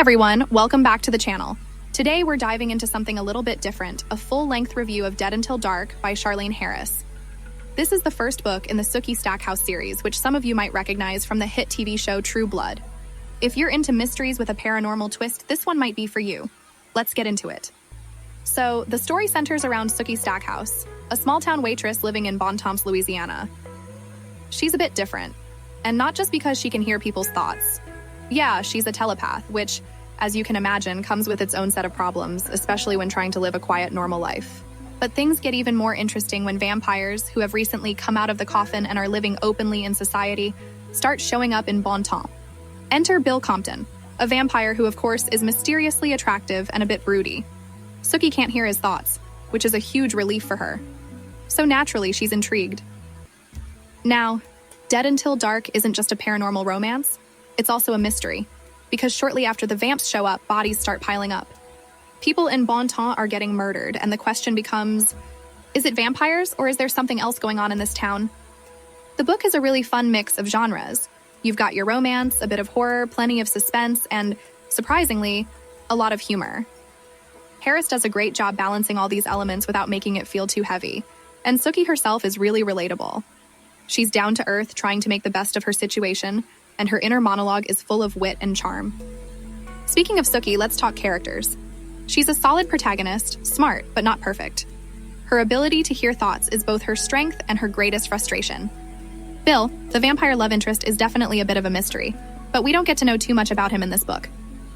everyone, welcome back to the channel. Today we're diving into something a little bit different, a full-length review of Dead Until Dark by Charlene Harris. This is the first book in the Sookie Stackhouse series, which some of you might recognize from the hit TV show Trueblood. If you're into mysteries with a paranormal twist, this one might be for you. Let's get into it. So, the story centers around Sookie Stackhouse, a small-town waitress living in Bontemps, Louisiana. She's a bit different, and not just because she can hear people's thoughts. Yeah, she's a telepath, which, as you can imagine, comes with its own set of problems, especially when trying to live a quiet, normal life. But things get even more interesting when vampires, who have recently come out of the coffin and are living openly in society, start showing up in Bontemps. Enter Bill Compton, a vampire who, of course, is mysteriously attractive and a bit broody. Sookie can't hear his thoughts, which is a huge relief for her. So naturally, she's intrigued. Now, Dead Until Dark isn't just a paranormal romance, it's also a mystery, because shortly after the vamps show up, bodies start piling up. People in Bontemps are getting murdered, and the question becomes, is it vampires, or is there something else going on in this town? The book is a really fun mix of genres. You've got your romance, a bit of horror, plenty of suspense, and, surprisingly, a lot of humor. Harris does a great job balancing all these elements without making it feel too heavy, and Sookie herself is really relatable. She's down to earth, trying to make the best of her situation, and her inner monologue is full of wit and charm. Speaking of Sookie, let's talk characters. She's a solid protagonist, smart, but not perfect. Her ability to hear thoughts is both her strength and her greatest frustration. Bill, the vampire love interest, is definitely a bit of a mystery, but we don't get to know too much about him in this book.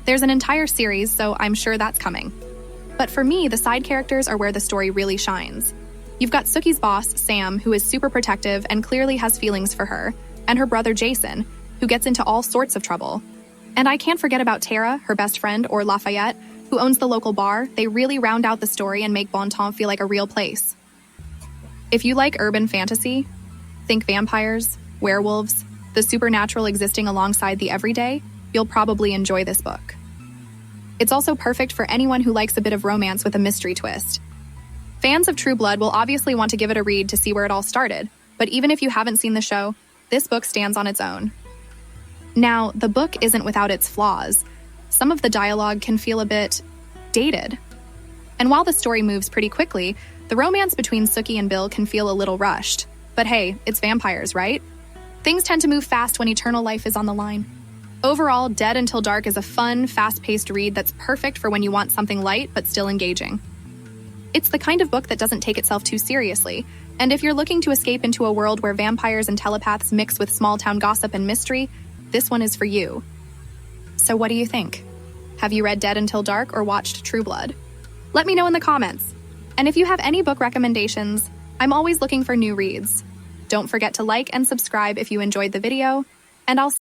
There's an entire series, so I'm sure that's coming. But for me, the side characters are where the story really shines. You've got Sookie's boss, Sam, who is super protective and clearly has feelings for her, and her brother Jason, who gets into all sorts of trouble. And I can't forget about Tara, her best friend, or Lafayette, who owns the local bar. They really round out the story and make Bontemps feel like a real place. If you like urban fantasy, think vampires, werewolves, the supernatural existing alongside the everyday, you'll probably enjoy this book. It's also perfect for anyone who likes a bit of romance with a mystery twist. Fans of Trueblood will obviously want to give it a read to see where it all started, but even if you haven't seen the show, this book stands on its own. Now, the book isn't without its flaws. Some of the dialogue can feel a bit dated. And while the story moves pretty quickly, the romance between Sookie and Bill can feel a little rushed. But hey, it's vampires, right? Things tend to move fast when eternal life is on the line. Overall, Dead Until Dark is a fun, fast-paced read that's perfect for when you want something light but still engaging. It's the kind of book that doesn't take itself too seriously, and if you're looking to escape into a world where vampires and telepaths mix with small-town gossip and mystery, this one is for you. So what do you think? Have you read Dead Until Dark or watched Trueblood? Let me know in the comments. And if you have any book recommendations, I'm always looking for new reads. Don't forget to like and subscribe if you enjoyed the video, and I'll see